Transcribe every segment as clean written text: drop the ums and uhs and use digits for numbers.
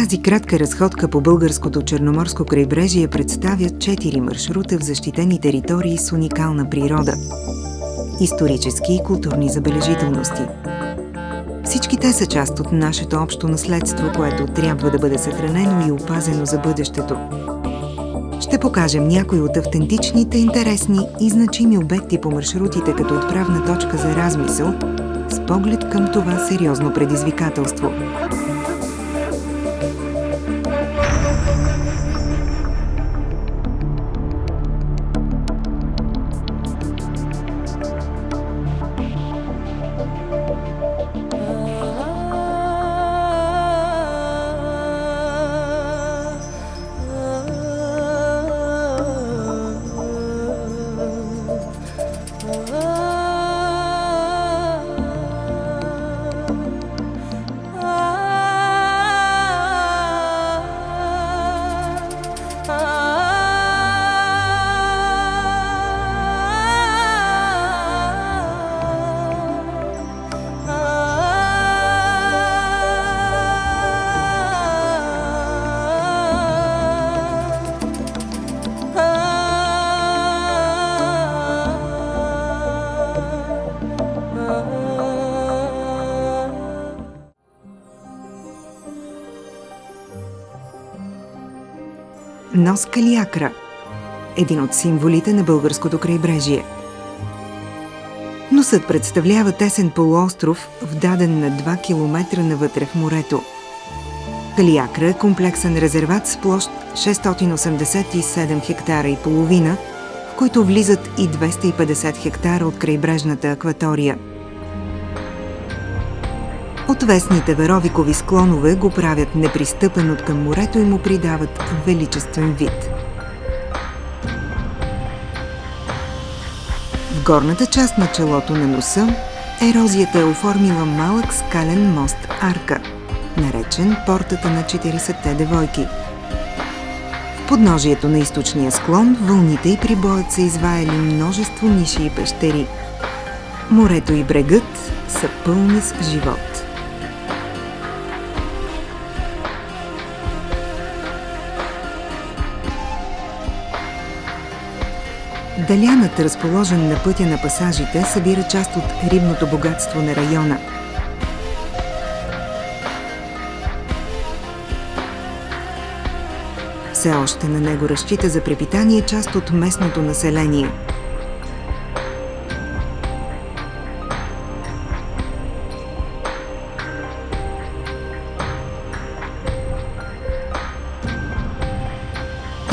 Тази кратка разходка по българското черноморско крайбрежие представя 4 маршрута в защитени територии с уникална природа, исторически и културни забележителности. Всички те са част от нашето общо наследство, което трябва да бъде съхранено и опазено за бъдещето. Ще покажем някои от автентичните, интересни и значими обекти по маршрутите като отправна точка за размисъл, с поглед към това сериозно предизвикателство. Нос Калиакра – един от символите на българското крайбрежие. Носът представлява тесен полуостров, вдаден на 2 км навътре в морето. Калиакра е комплексен резерват с площ 687 хектара и половина, в които влизат и 250 хектара от крайбрежната акватория. Отвесните веровикови склонове го правят непристъпен откъм морето и му придават величествен вид. В горната част на челото на носа ерозията е оформила малък скален мост-арка, наречен Портата на 40-те девойки. В подножието на източния склон вълните и прибоят са изваяли множество ниши и пещери. Морето и брегът са пълни с живот. Далянът, разположен на пътя на пасажите, събира част от рибното богатство на района. Все още на него разчита за препитание част от местното население.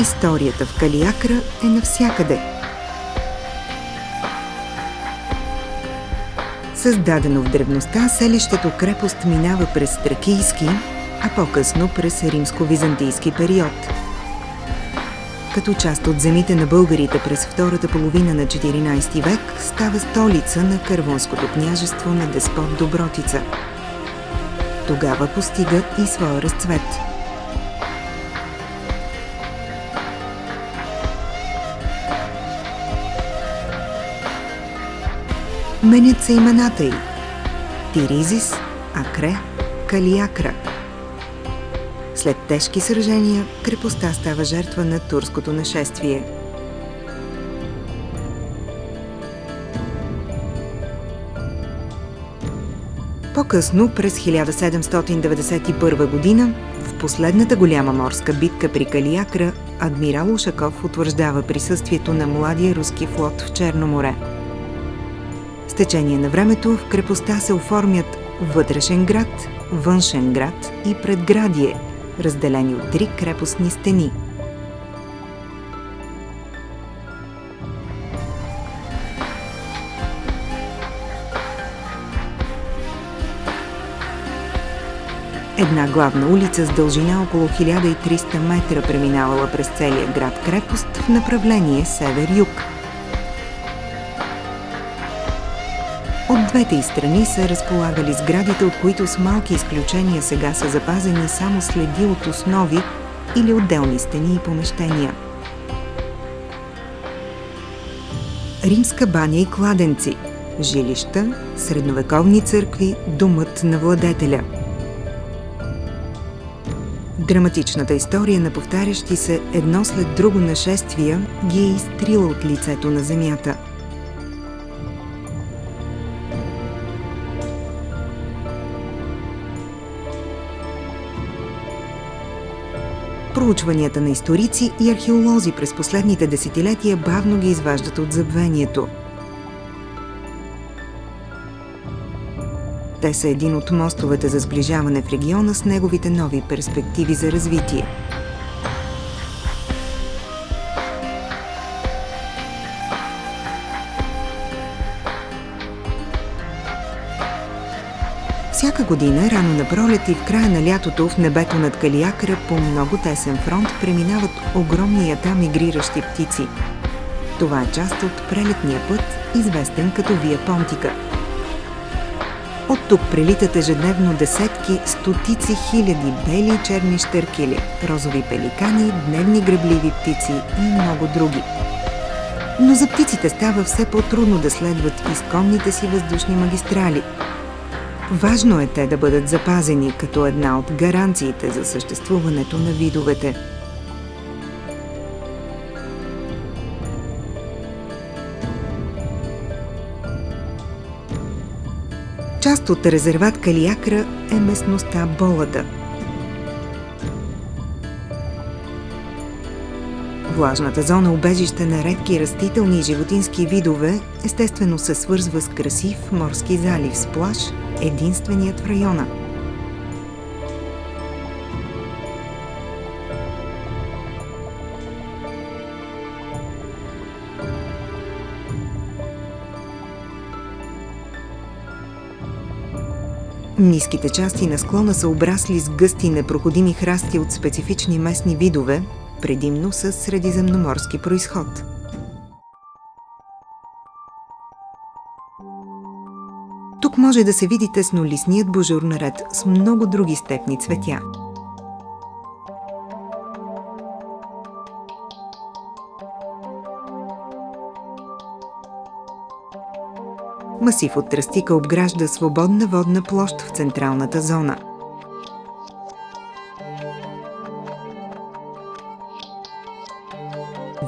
Историята в Калиакра е навсякъде. Създадено в древността, селището крепост минава през тракийски, а по-късно през римско-византийски период. Като част от земите на българите през втората половина на 14 век става столица на Кървунското княжество на деспот Добротица. Тогава постига и своя разцвет. Менят се имената й – Тиризис, Акре, Калиакра. След тежки сражения, крепостта става жертва на турското нашествие. По-късно, през 1791 година, в последната голяма морска битка при Калиакра, адмирал Ушаков утвърждава присъствието на младия руски флот в Черно море. С течение на времето в крепостта се оформят вътрешен град, външен град и предградие, разделени от 3 крепостни стени. Една главна улица с дължина около 1300 метра преминавала през целия град-крепост в направление север-юг. От двете й страни са разполагали сградите, от които с малки изключения сега са запазени само следи от основи или отделни стени и помещения. Римска баня и кладенци, жилища, средновековни църкви, домът на владетеля. Драматичната история на повтарящи се едно след друго нашествия ги е изтрила от лицето на земята. Проучванията на историци и археолози през последните десетилетия бавно ги изваждат от забвението. Те са един от мостовете за сближаване в региона с неговите нови перспективи за развитие. Всяка година, рано на пролет и в края на лятото, в небето над Калиакра по много тесен фронт преминават огромни ята мигриращи птици. Това е част от прелетния път, известен като Вия Понтика. От тук прелитат ежедневно десетки, стотици хиляди бели и черни щъркели, розови пеликани, дневни грабливи птици и много други. Но за птиците става все по-трудно да следват изконните си въздушни магистрали. Важно е те да бъдат запазени като една от гаранциите за съществуването на видовете. Част от резерват Калиакра е местността Болата. Влажната зона убежище на редки растителни и животински видове естествено се свързва с красив морски залив с плаж, единственият в района. Ниските части на склона са обрасли с гъсти непроходими храсти от специфични местни видове, предимно с средиземноморски произход. Тук може да се види теснолистният бужур наред с много други степни цветя. Масив от тръстика обгражда свободна водна площ в централната зона.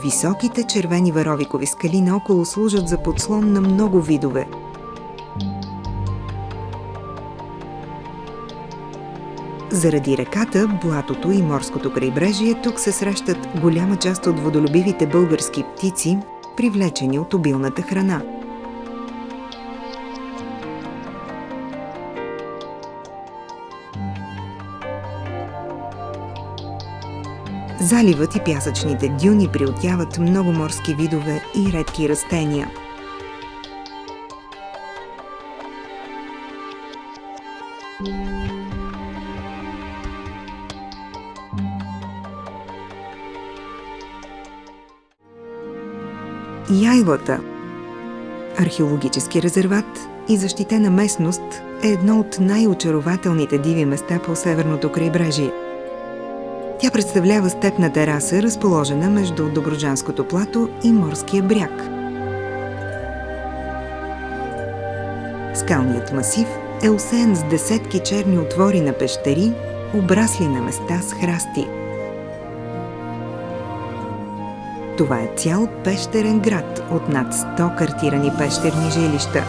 Високите червени варовикови скали наоколо служат за подслон на много видове. Заради реката, блатото и морското крайбрежие тук се срещат голяма част от водолюбивите български птици, привлечени от обилната храна. Заливът и пясъчните дюни приютяват много морски видове и редки растения. Яйлата, археологически резерват и защитена местност, е едно от най-очарователните диви места по северното крайбрежие. Тя представлява степна тераса, разположена между Добруджанското плато и морския бряг. Скалният масив е осеян с десетки черни отвори на пещери, обрасли на места с храсти. Това е цял пещерен град от над 100 картирани пещерни жилища.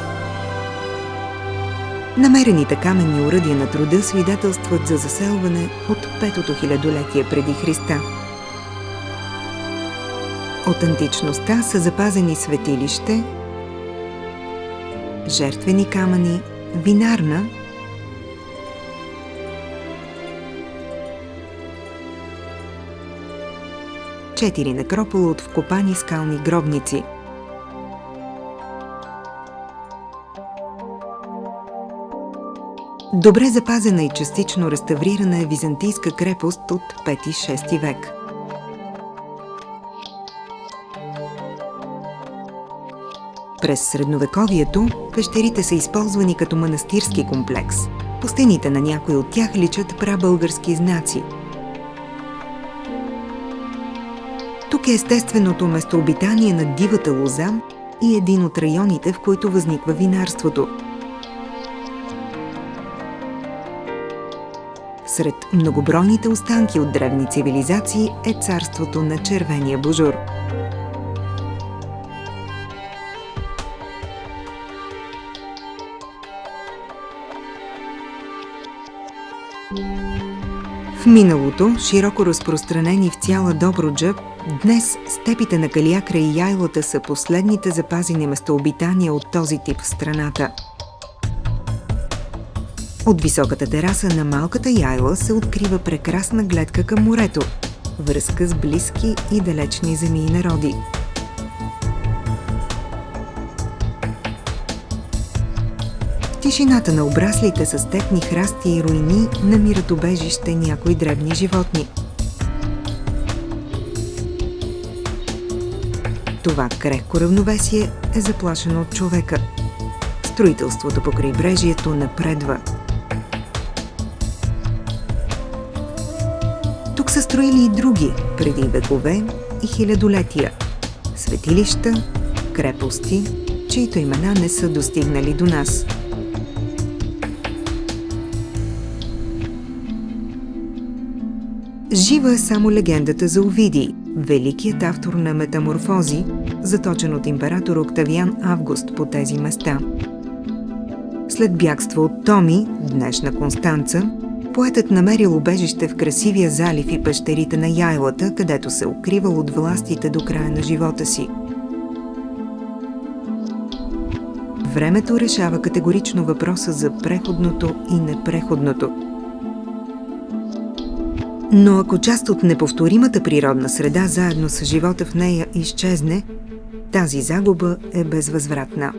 Намерените каменни оръдия на труда свидетелстват за заселване от 5-то хилядолетие преди Христа. От античността са запазени светилище, жертвени камъни, винарна, четири некропола от вкопани скални гробници. Добре запазена и частично реставрирана е византийска крепост от 5-6 век. През средновековието пещерите са използвани като манастирски комплекс. По стените на някои от тях личат прабългарски знаци. Тук е естественото местообитание на дивата лоза и един от районите, в които възниква винарството. Сред многобройните останки от древни цивилизации е царството на червения божур. В миналото, широко разпространени в цяла Добруджа, днес степите на Калиакра и Яйлата са последните запазени местообитания от този тип в страната. От високата тераса на малката Яйла се открива прекрасна гледка към морето, връзка с близки и далечни земи и народи. В тишината на обраслите с степни храсти и руини намират убежище някои дребни животни. Това крехко равновесие е заплашено от човека. Строителството по крайбрежието напредва. Тук са строили и други, преди векове и хилядолетия. Светилища, крепости, чието имена не са достигнали до нас. Жива е само легендата за Овидий, великият автор на метаморфози, заточен от император Октавиан Август по тези места. След бягство от Томи, днешна Констанца, поетът намерил убежище в красивия залив и пещерите на Яйлата, където се укривал от властите до края на живота си. Времето решава категорично въпроса за преходното и непреходното. Но ако част от неповторимата природна среда заедно с живота в нея изчезне, тази загуба е безвъзвратна.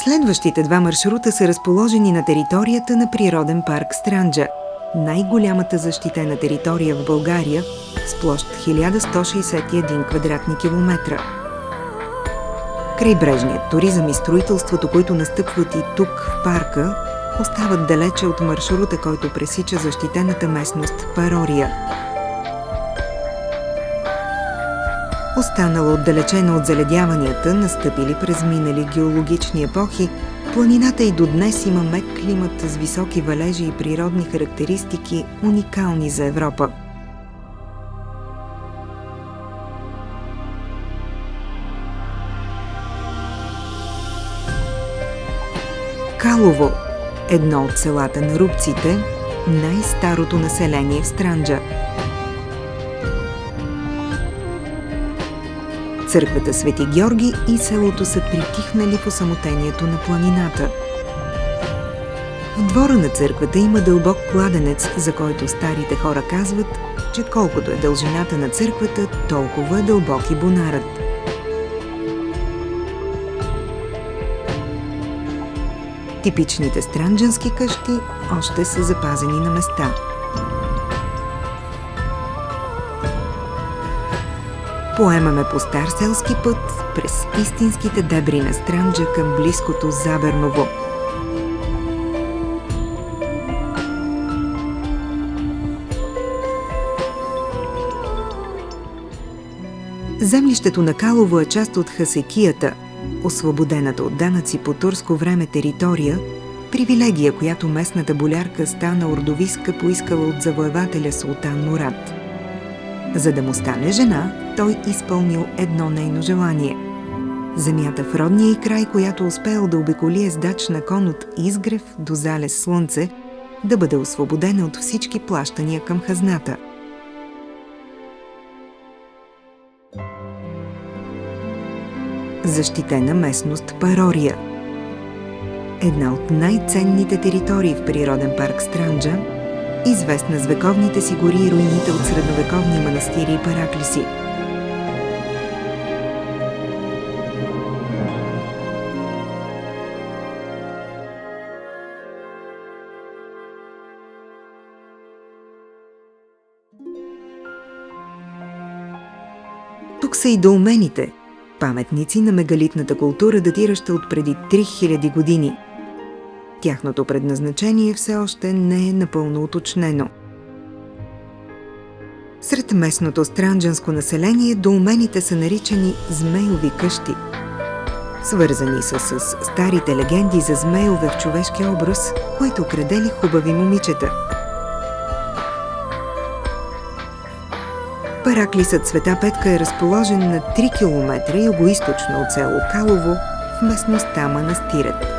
Следващите два маршрута са разположени на територията на природен парк Странджа, най-голямата защитена територия в България с площ 1161 квадратни километра. Крайбрежният туризъм и строителството, които настъпват и тук в парка, остават далече от маршрута, който пресича защитената местност Парория. Останала отдалечена от заледяванията, настъпили през минали геологични епохи, планината и до днес има мек климат с високи валежи и природни характеристики, уникални за Европа. Калово – едно от селата на рубците, най-старото население в Странджа. Църквата Свети Георги и селото са притихнали в осамотението на планината. В двора на църквата има дълбок кладенец, за който старите хора казват, че колкото е дължината на църквата, толкова е дълбок и бунарът. Типичните странджански къщи още са запазени на места. Поемаме по стар селски път през истинските дебри на Странджа към близкото Заберново. Землището на Калово е част от Хасекията, освободената от данъци по турско време територия, привилегия, която местната болярка Стана Ордовиска поискала от завоевателя Султан Мурад. За да му стане жена, той изпълнил едно нейно желание. Земята в родния й край, която успеел да обиколи е с дачна кон от изгрев до залез слънце, да бъде освободена от всички плащания към хазната. Защитена местност Парория. Една от най-ценните територии в природен парк Странджа, известна с вековните си гори и руините от средновековни манастири и параклиси. Тук са и долмените, паметници на мегалитната култура, датираща от преди 3000 години. Тяхното предназначение все още не е напълно уточнено. Сред местното странджанско население доумените са наричани змейови къщи. Свързани са с старите легенди за змейове в човешки образ, които крадели хубави момичета. Параклисът Света Петка е разположен на 3 км югоизточно от село Калово в местността Манастирът.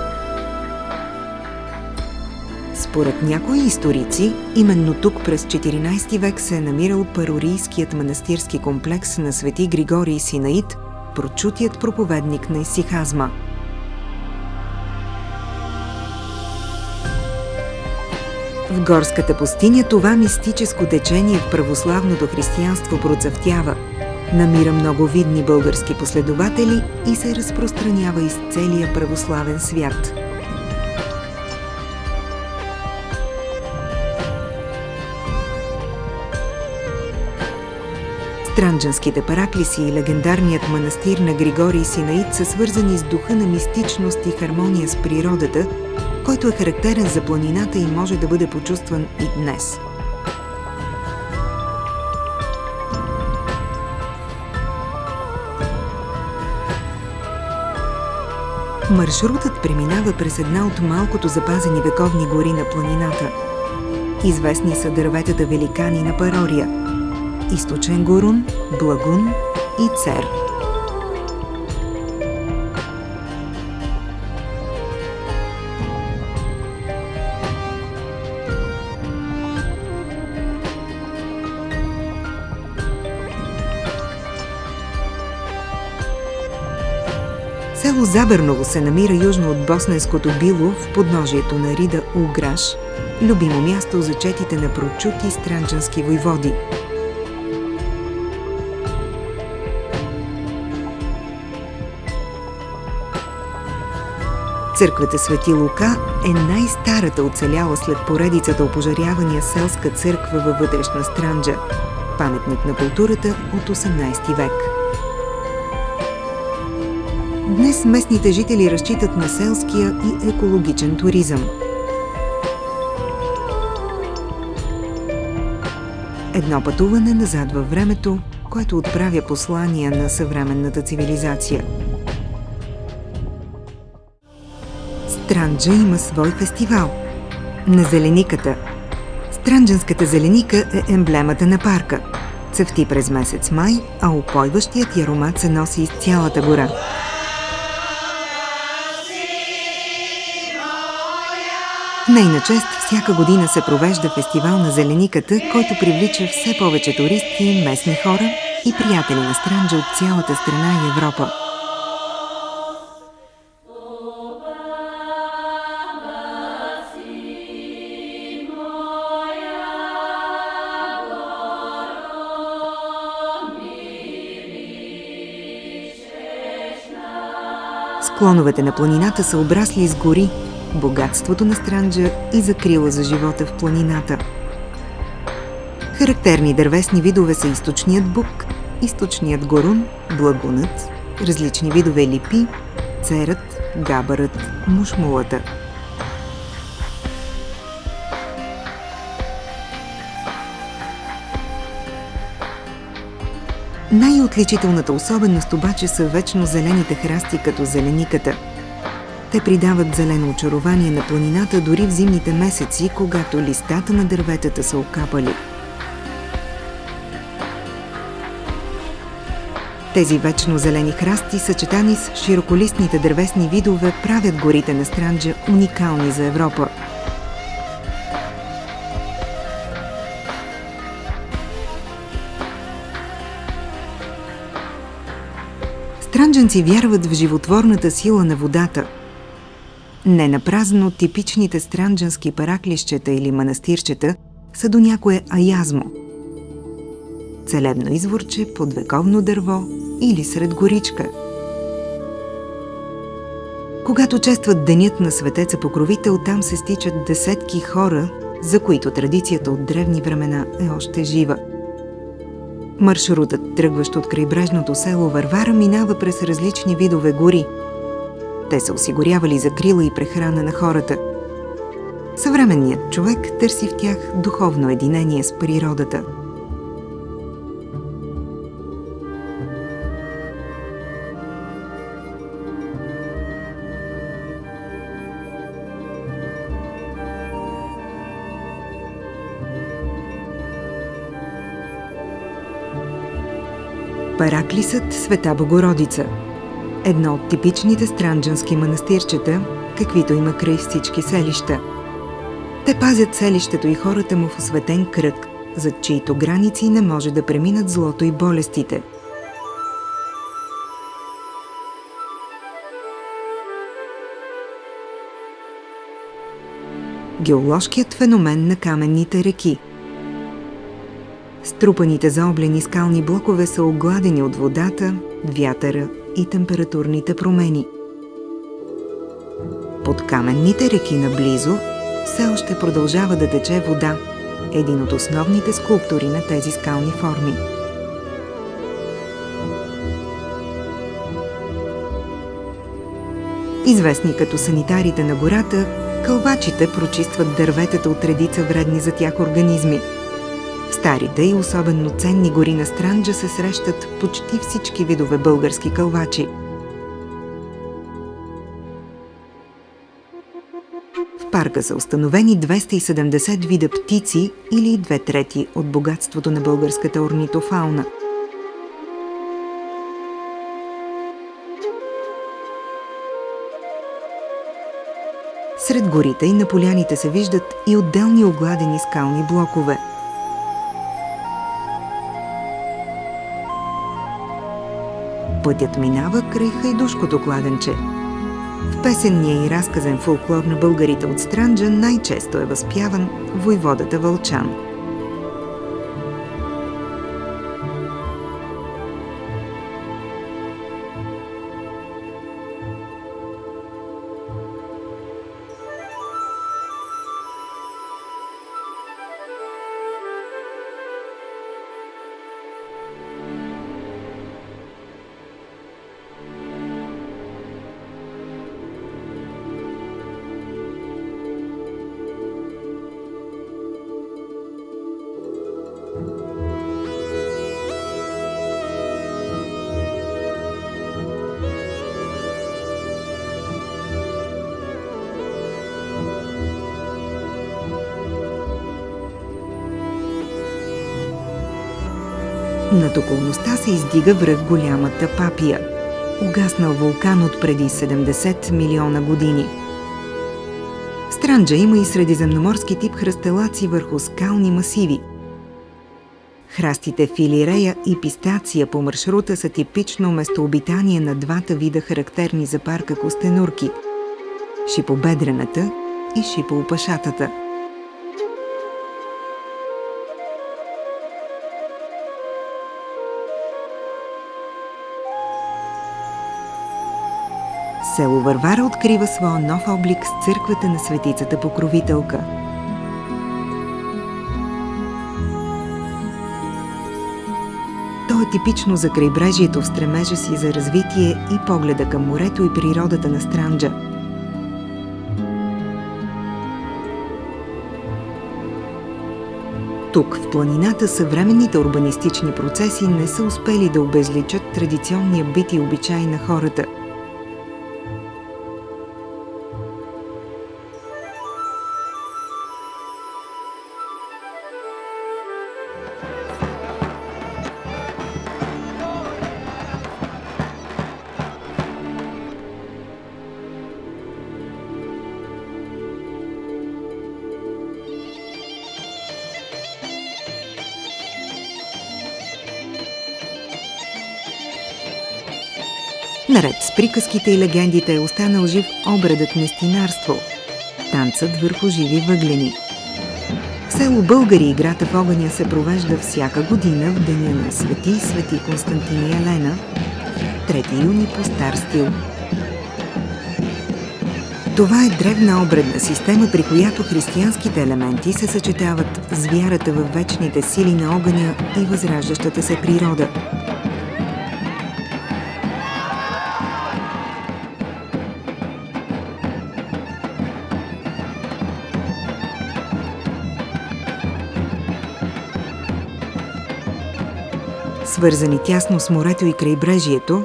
Според някои историци, именно тук през 14 век се е намирал парорийският манастирски комплекс на свети Григорий Синаид, прочутият проповедник на исихазма. В горската пустиня това мистическо течение в православното християнство процъфтява, намира много видни български последователи и се разпространява из целия православен свят. Странджанските параклиси и легендарният манастир на Григорий Синаид са свързани с духа на мистичност и хармония с природата, който е характерен за планината и може да бъде почувстван и днес. Маршрутът преминава през една от малкото запазени вековни гори на планината. Известни са дърветата великани на Парория – Източен Горун, Благун и Цер. Село Заберново се намира южно от босненското Било в подножието на Рида Уграш, любимо място за четите на прочути странджански войводи. Църквата Свети Лука е най-старата оцеляла след поредицата опожарявания селска църква във вътрешна Странджа, паметник на културата от 18 век. Днес местните жители разчитат на селския и екологичен туризъм. Едно пътуване назад във времето, което отправя послания на съвременната цивилизация. Странджа има свой фестивал – на зелениката. Странджанската зеленика е емблемата на парка. Цъфти през месец май, а упойващият й аромат се носи из цялата гора. В нейна чест всяка година се провежда фестивал на зелениката, който привлича все повече туристи, местни хора и приятели на Странджа от цялата страна и Европа. Склоновете на планината са обрасли с гори, богатството на Странджа и закрила за живота в планината. Характерни дървесни видове са източният бук, източният горун, благунът, различни видове липи, церът, габарът, мушмулата. Най-отличителната особеност обаче са вечно зелените храсти като зелениката. Те придават зелено очарование на планината дори в зимните месеци, когато листата на дърветата са окапали. Тези вечно зелени храсти, съчетани с широколистните дървесни видове, правят горите на Странджа уникални за Европа. Странджанци вярват в животворната сила на водата. Не напразно типичните странджански параклищета или манастирчета са до някое аязмо. Целебно изворче под вековно дърво или сред горичка. Когато честват денят на светеца покровител, там се стичат десетки хора, за които традицията от древни времена е още жива. Маршрутът, тръгващ от крайбрежното село Варвара, минава през различни видове гори. Те са осигурявали закрила и прехрана на хората. Съвременният човек търси в тях духовно единение с природата. Параклисът Света Богородица. Едно от типичните странджански манастирчета, каквито има край всички селища. Те пазят селището и хората му в осветен кръг, зад чието граници не може да преминат злото и болестите. Геоложкият феномен на каменните реки. Струпаните заоблени скални блокове са огладени от водата, вятъра и температурните промени. Под каменните реки наблизо все още продължава да тече вода, един от основните скулптури на тези скални форми. Известни като санитарите на гората, кълвачите прочистват дърветата от редица вредни за тях организми. В старите и особено ценни гори на Странджа се срещат почти всички видове български кълвачи. В парка са установени 270 вида птици или 2/3 от богатството на българската орнитофауна. Сред горите и на поляните се виждат и отделни огладени скални блокове. Пътят минава край Хайдушкото кладенче. В песенния и разказен фолклор на българите от Странджа най-често е възпяван войводата Вълчан. Над околността се издига връх Голямата Папия, угаснал вулкан от преди 70 милиона години. В Странджа има и средиземноморски тип хръстелаци върху скални масиви. Храстите филирея и пистация по маршрута са типично местообитание на двата вида характерни за парка костенурки – шипобедрената и шипоопашатата. Село Варвара открива своя нов облик с църквата на Светицата Покровителка. То е типично за крайбрежието в стремежа си за развитие и погледа към морето и природата на Странджа. Тук, в планината, съвременните урбанистични процеси не са успели да обезличат традиционния бит и обичай на хората. Наред с приказките и легендите е останал жив обредът нестинарство – танцът върху живи въглени. В село Българи играта в огъня се провежда всяка година в деня на Свети Константин и Елена, 3 юни по стар стил. Това е древна обредна система, при която християнските елементи се съчетават с вярата в вечните сили на огъня и възраждащата се природа. Свързани тясно с морето и крайбрежието,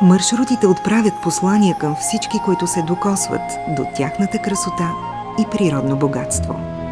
маршрутите отправят послания към всички, които се докосват до тяхната красота и природно богатство.